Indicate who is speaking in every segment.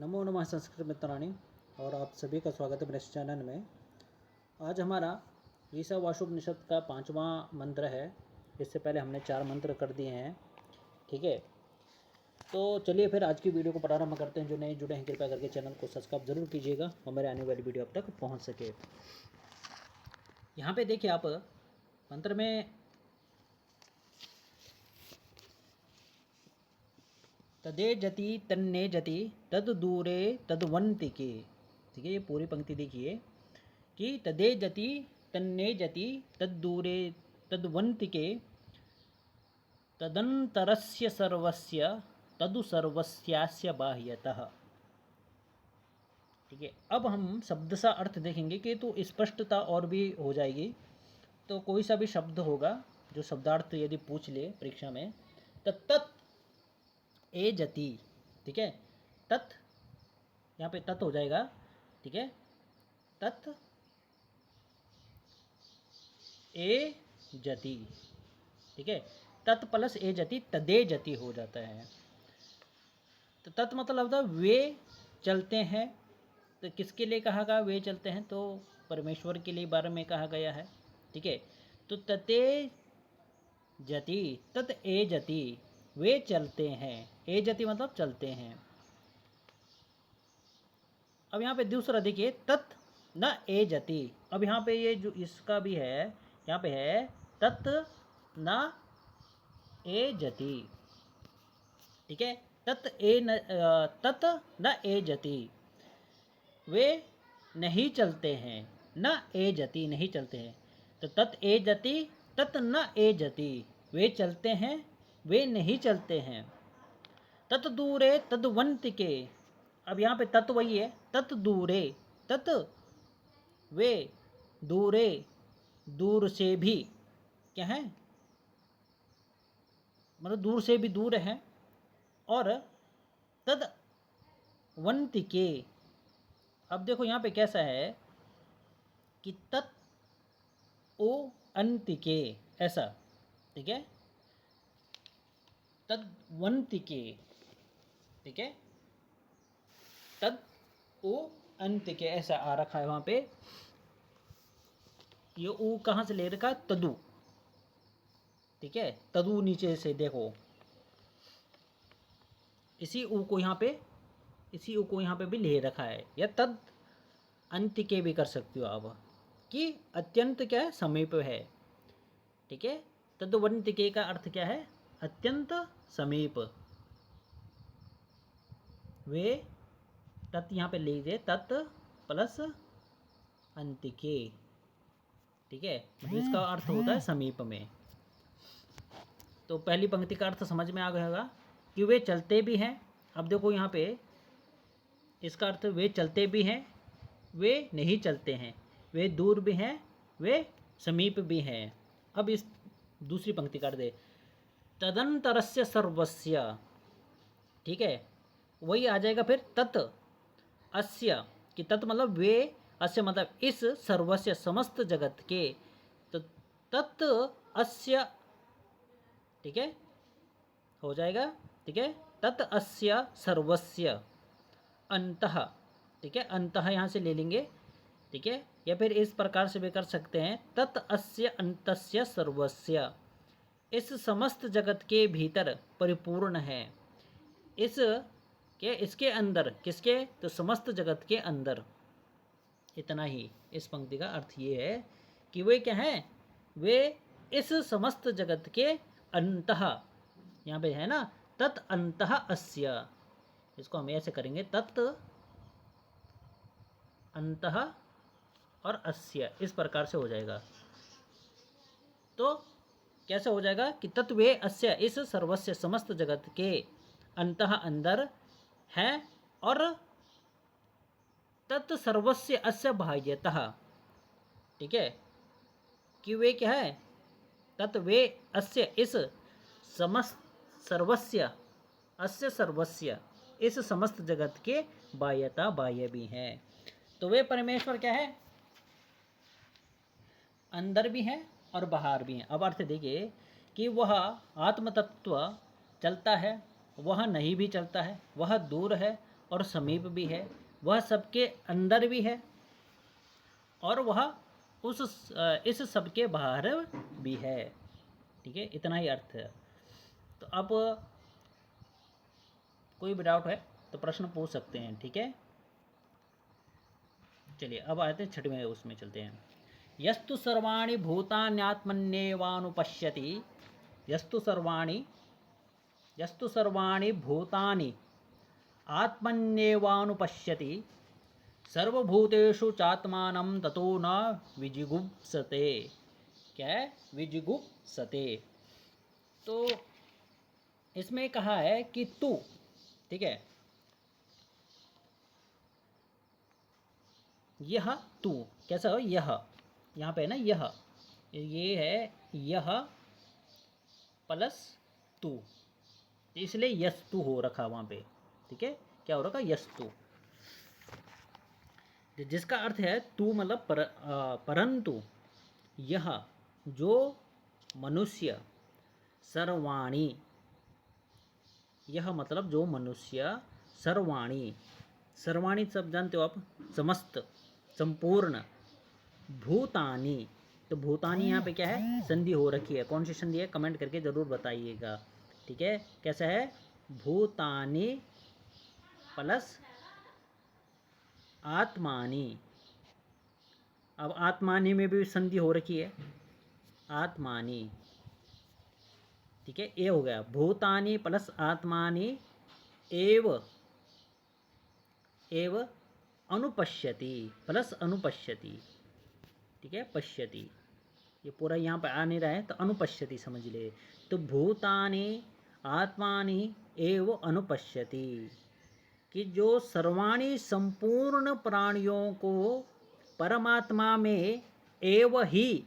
Speaker 1: नमो नमः संस्कृत मित्राणि और आप सभी का स्वागत है मेरे इस चैनल में। आज हमारा ईशावास्योपनिषद का 5वां मंत्र है। इससे पहले हमने 4 मंत्र कर दिए हैं, ठीक है। तो चलिए फिर आज की वीडियो को प्रारंभ करते हैं। जो नए जुड़े हैं कृपया करके चैनल को सब्सक्राइब जरूर कीजिएगा और मेरे आने वाली वीडियो अब तक पहुँच सके। यहाँ पे देखिए आप मंत्र में तदे जति तन्ने जति तद दूरे तदवंतिके, ठीक है। ये पूरी पंक्ति देखिए कि तदे जति तन्ने जति तद दूरे तदवंतिके तदंतरस्य सर्वस्य तदु सर्वस्यास्य बाह्यतः, ठीक है। अब हम शब्द सा अर्थ देखेंगे कि तो स्पष्टता और भी हो जाएगी। तो कोई सा भी शब्द होगा जो शब्दार्थ यदि पूछ ले परीक्षा में, तत् ए जति, ठीक है। तत् यहाँ पे तत् हो जाएगा, ठीक है। तत् ए जति, ठीक है। तत् प्लस ए जति तदे जति हो जाता है। तो तत् मतलब होता वे चलते हैं। तो किसके लिए कहा गया वे चलते हैं? तो परमेश्वर के लिए बारे में कहा गया है, ठीक है। तो तते जति तत् ए जति वे चलते हैं। ए जति मतलब चलते हैं। अब यहाँ पे दूसरा देखिए तत् न ए जति। अब यहाँ पे ये जो इसका भी है, यहाँ पे है तत् न ए जति, ठीक है। तत् न ए जति वे नहीं चलते हैं, न ए जति नहीं चलते हैं। तो तत् ए जति तत् न ए जति वे चलते हैं, वे नहीं चलते हैं। तत् दूरे तद्वंतिके। अब यहाँ पे तत् वही है, तत् दूरे, तत् वे, दूरे दूर से भी क्या है, मतलब दूर से भी दूर है। और तद वंतिके। अब देखो यहाँ पे कैसा है कि तत् ओ अंतिके, ऐसा, ठीक है। तद्वंतिके, ठीक है। तद ओ अंतिके ऐसा आ रखा है वहाँ पे। ये ऊ कहाँ से ले रखा है? तदु, ठीक है। तदु नीचे से देखो, इसी ऊ को यहाँ पे भी ले रखा है। या तद अंतिके भी कर सकते हो आप कि अत्यंत क्या है, समीप है, ठीक है। तद्वंतिके का अर्थ क्या है? अत्यंत समीप। वे तत् यहाँ पे लीजिए, तत् प्लस अंतिके, ठीक है। इसका अर्थ होता है समीप में। तो पहली पंक्ति का अर्थ समझ में आ गया होगा कि वे चलते भी हैं। अब देखो यहाँ पे इसका अर्थ वे चलते भी हैं, वे नहीं चलते हैं, वे दूर भी हैं, वे समीप भी हैं। अब इस दूसरी पंक्ति कर दे, तदंतरस्य सर्वस्य, ठीक है। वही आ जाएगा फिर तत् अस्य, कि तत् मतलब वे, अस्य मतलब इस, सर्वस्य समस्त जगत के। तो तत् अस्य, ठीक है, हो जाएगा, ठीक है। तत् अस्य सर्वस्य अंतः, ठीक है। अंतः यहाँ से ले लेंगे, ठीक है। या फिर इस प्रकार से भी कर सकते हैं, तत् अस्य अंतस्य सर्वस्य, इस समस्त जगत के भीतर परिपूर्ण है। इस के इसके अंदर, किसके? तो समस्त जगत के अंदर। इतना ही इस पंक्ति का अर्थ ये है कि वे क्या हैं? वे इस समस्त जगत के अंतः, यहाँ पे है ना, तत् अंतः अस्य। इसको हम ऐसे करेंगे, तत् अंतः और अस्य, इस प्रकार से हो जाएगा। तो कैसे हो जाएगा कि तत्वे अस्य, इस सर्वस्य समस्त जगत के, अंतः अंदर है, और तत् सर्वस्य अस्य बाह्यतः, ठीक है। कि वे क्या है? तत् वे अस्य, इस समस्त सर्वस्य, अस्य सर्वस्य, इस समस्त जगत के बाह्यता, बाह्य भी हैं। तो वे परमेश्वर क्या है? अंदर भी हैं और बाहर भी हैं। अब अर्थ देखिए कि वह आत्म तत्व चलता है, वह नहीं भी चलता है, वह दूर है और समीप भी है, वह सबके अंदर भी है और वह इस सब के बाहर भी है। ठीक है, इतना ही अर्थ है। तो अब कोई भी डाउट है तो प्रश्न पूछ सकते हैं। ठीक है, चलिए अब आते हैं छठवें, उसमें चलते हैं। यस्तु सर्वाणि भूतान्यात्मन्येवानुपश्यति, यस्तु सर्वाणि भूतानि आत्मन्येवानुपश्यति, सर्वभूतेषु चात्मानं ततो न विजिगुप्सते। क्या है? विजिगुप्सते। तो इसमें कहा है कि तू, ठीक है, यह तू कैसा हो, यह यहाँ पे है ना, यह ये है यह प्लस तू, इसलिए यस्तु हो रखा वहाँ पे। ठीक है, क्या हो रखा? यस्तु, जिसका अर्थ है तू मतलब परंतु यह जो मनुष्य, सर्वाणी, यह मतलब जो मनुष्य, सर्वाणी, सर्वाणी सब जानते हो आप, समस्त, संपूर्ण, भूतानी, तो भूतानी यहाँ पे क्या है? संधि हो रखी है। कौन सी संधि है? कमेंट करके ज़रूर बताइएगा। ठीक है, कैसा है? भूतानी प्लस आत्मानी। अब आत्मानी में भी संधि हो रखी है, आत्मानी। ठीक है, ये हो गया भूतानी प्लस आत्मानी एव अनुपश्यति प्लस अनुपश्यति। ठीक है, पश्यति, ये पूरा यहाँ पे आ नहीं रहा है तो अनुपश्यति समझ ले। तो भूतानि आत्मानि एव अनुपश्यति, कि जो सर्वाणी संपूर्ण प्राणियों को परमात्मा में एव ही,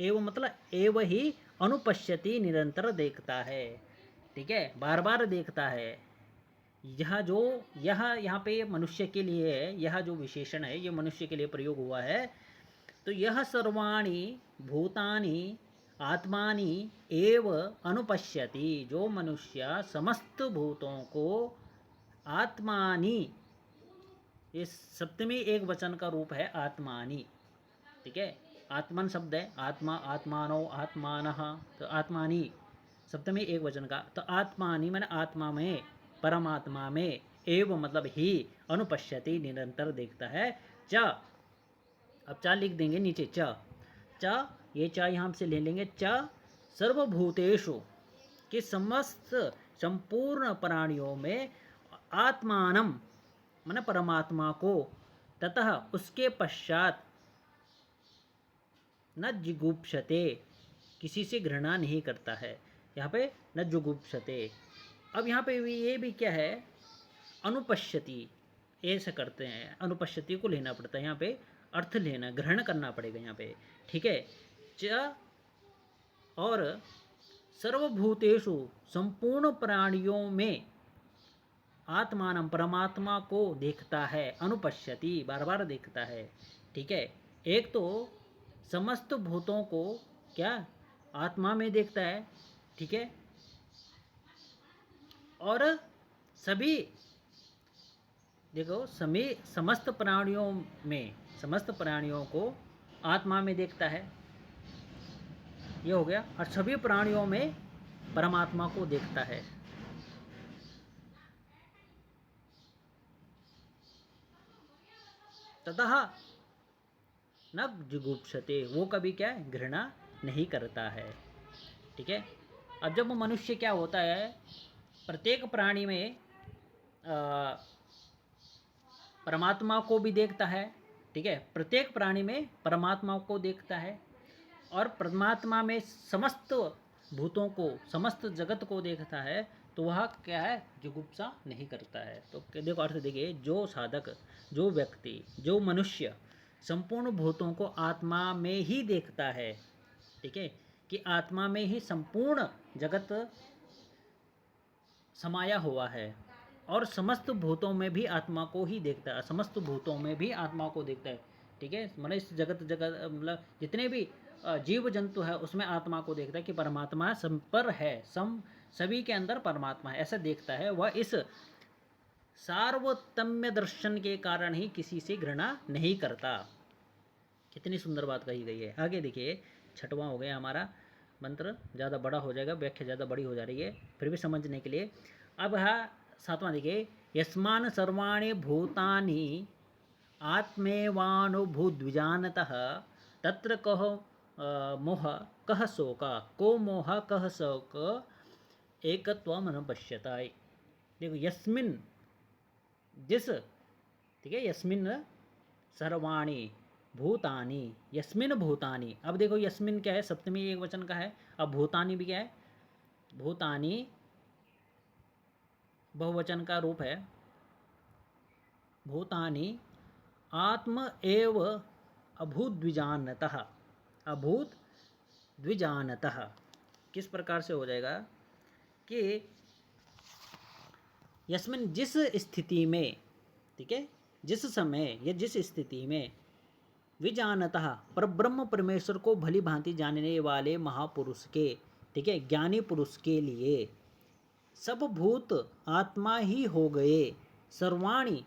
Speaker 1: एव मतलब एव ही अनुपश्यति, निरंतर देखता है। ठीक है, बार बार देखता है। यह जो यहाँ पे मनुष्य के लिए है, यह जो विशेषण है ये मनुष्य के लिए प्रयोग हुआ है। तो यह सर्वाणी भूतानि आत्मानि एव अनुपश्यति, जो मनुष्य समस्त भूतों को आत्मानि, ये सप्तमी एक वचन का रूप है आत्मानि। ठीक है, आत्मन शब्द है, आत्मा, आत्मानो, आत्मानः, तो आत्मानि सप्तमी एक वचन का। तो आत्मानि माने आत्मा में, परमात्मा में, एव मतलब ही, अनुपश्यति निरंतर देखता है। च, अब च लिख देंगे नीचे, च, ये च यहाँ से ले लेंगे, च सर्वभूतेषु, कि समस्त संपूर्ण प्राणियों में, आत्मानम माने परमात्मा को, ततः उसके पश्चात, न जिगुप्सते, किसी से घृणा नहीं करता है। यहाँ पे न जुगुप्सते। अब यहाँ पे भी ये भी क्या है? अनुपश्यति, ऐसा करते हैं, अनुपश्यति को लेना पड़ता है यहाँ पे, अर्थ लेना, ग्रहण करना पड़ेगा यहाँ पे। ठीक है, च और सर्वभूतेषु, संपूर्ण प्राणियों में, आत्मानम परमात्मा को देखता है, अनुपश्यति बार बार देखता है। ठीक है, एक तो समस्त भूतों को क्या आत्मा में देखता है। ठीक है, और सभी देखो समस्त प्राणियों में, समस्त प्राणियों को आत्मा में देखता है, ये हो गया। और सभी प्राणियों में परमात्मा को देखता है। ततः न जुगुप्सते, वो कभी क्या घृणा नहीं करता है। ठीक है, अब जब मनुष्य क्या होता है, प्रत्येक प्राणी में परमात्मा को भी देखता है। ठीक है, प्रत्येक प्राणी में परमात्मा को देखता है और परमात्मा में समस्त भूतों को, समस्त जगत को देखता है। तो वह क्या है? जुगुप्सा नहीं करता है। तो देखो अर्थ देखिए, जो साधक, जो व्यक्ति, जो मनुष्य संपूर्ण भूतों को आत्मा में ही देखता है। ठीक है, कि आत्मा में ही संपूर्ण जगत समाया हुआ है और समस्त भूतों में भी आत्मा को ही देखता है, समस्त भूतों में भी आत्मा को देखता है। ठीक है, मतलब इस जगत मतलब जितने भी जीव जंतु है उसमें आत्मा को देखता है कि परमात्मा सम पर है, सभी के अंदर परमात्मा है, ऐसा देखता है। वह इस सार्वतम्य दर्शन के कारण ही किसी से घृणा नहीं करता। कितनी सुंदर बात कही गई है। आगे देखिए, छठवां हो गया हमारा मंत्र, ज़्यादा बड़ा हो जाएगा, व्याख्या ज़्यादा बड़ी हो जा रही है, फिर भी समझने के लिए। अब है सातवां देखिए, यस्मान सर्वाणि भूतानि आत्मेवानुभूद्विजानतः तत्र कह मोह कह शोक, को मोह कह शोक एकत्वम अनुपश्यता। देखो यस्मिन, जिस, ठीक है, यस्मिन सर्वाणि भूतानि, यस्मिन भूतानि। अब देखो यस्मिन क्या है, सप्तमी एक वचन का है। अब भूतानि भी क्या है, भूतानि बहुवचन का रूप है। भूतानि आत्म एव अभूत द्विजानतः, अभूत द्विजानतः। किस प्रकार से हो जाएगा कि यस्मिन, जिस स्थिति में, ठीक है, जिस समय या जिस स्थिति में, विजानतः पर ब्रह्म परमेश्वर को भली भांति जानने वाले महापुरुष के, ठीक है, ज्ञानी पुरुष के लिए सब भूत आत्मा ही हो गए। सर्वाणी,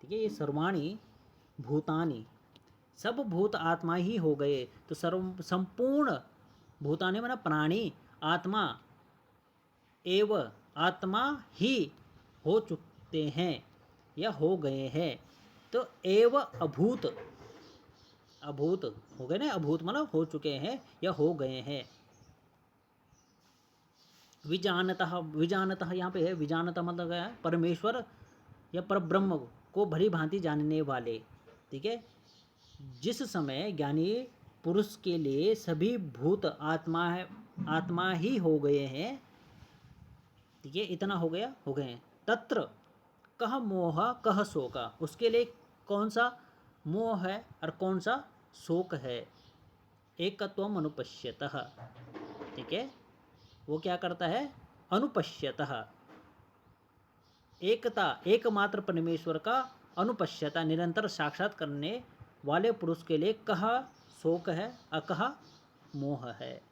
Speaker 1: ठीक है, ये सर्वाणी भूतानि, सब भूत आत्मा ही हो गए। तो सर्व संपूर्ण भूतानि माना प्राणी, आत्मा एव आत्मा ही हो चुके हैं या हो गए हैं। तो एव अभूत, अभूत हो गए ना, अभूत मतलब हो चुके हैं या हो गए हैं। विजानतः, विजानतः यहाँ पे है, विजानतः मतलब है परमेश्वर या परब्रह्म को भली भांति जानने वाले, ठीक है। जिस समय ज्ञानी पुरुष के लिए सभी भूत आत्मा है, आत्मा ही हो गए हैं, ठीक है, इतना हो गया, हो गए हैं। तत्र कह मोह कह शोक, उसके लिए कौन सा मोह है और कौन सा शोक है। एकत्वम अनुपश्यतः, ठीक है, वो क्या करता है, अनुपश्यतः, एकता, एकमात्र परमेश्वर का अनुपश्यता, निरंतर साक्षात करने वाले पुरुष के लिए कह शोक है, अकह मोह है।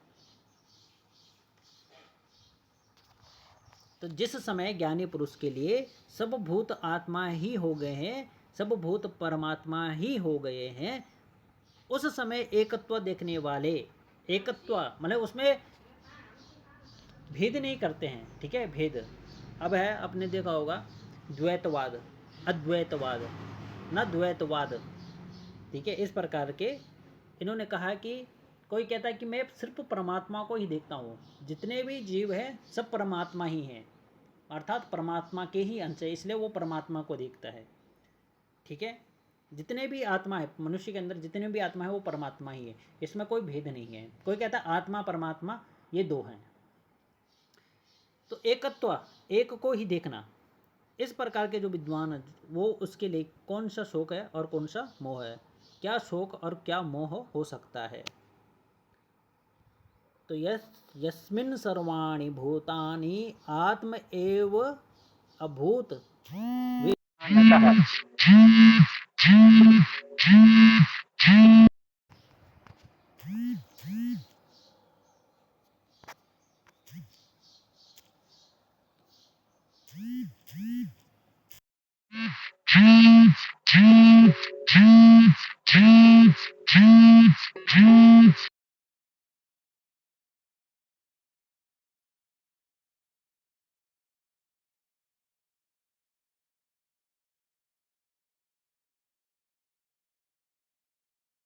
Speaker 1: तो जिस समय ज्ञानी पुरुष के लिए सब भूत आत्मा ही हो गए हैं, सब भूत परमात्मा ही हो गए हैं, उस समय एकत्व देखने वाले, एकत्व मतलब उसमें भेद नहीं करते हैं, ठीक है, भेद। अब है, आपने देखा होगा द्वैतवाद, अद्वैतवाद, न द्वैतवाद, ठीक है, इस प्रकार के इन्होंने कहा कि कोई कहता है कि मैं सिर्फ परमात्मा को ही देखता हूँ, जितने भी जीव हैं सब परमात्मा ही हैं, अर्थात परमात्मा के ही अंश है, इसलिए वो परमात्मा को देखता है, ठीक है। जितने भी आत्मा है मनुष्य के अंदर, जितने भी आत्मा है वो परमात्मा ही है, इसमें कोई भेद नहीं है। कोई कहता है आत्मा परमात्मा ये दो हैं, तो एकत्व, एक को ही देखना, इस प्रकार के जो विद्वान है वो, उसके लिए कौन सा शोक है और कौन सा मोह है, क्या शोक और क्या मोह हो सकता है। तो यस्मिन् सर्वाणि भूतानि आत्म एव अभूत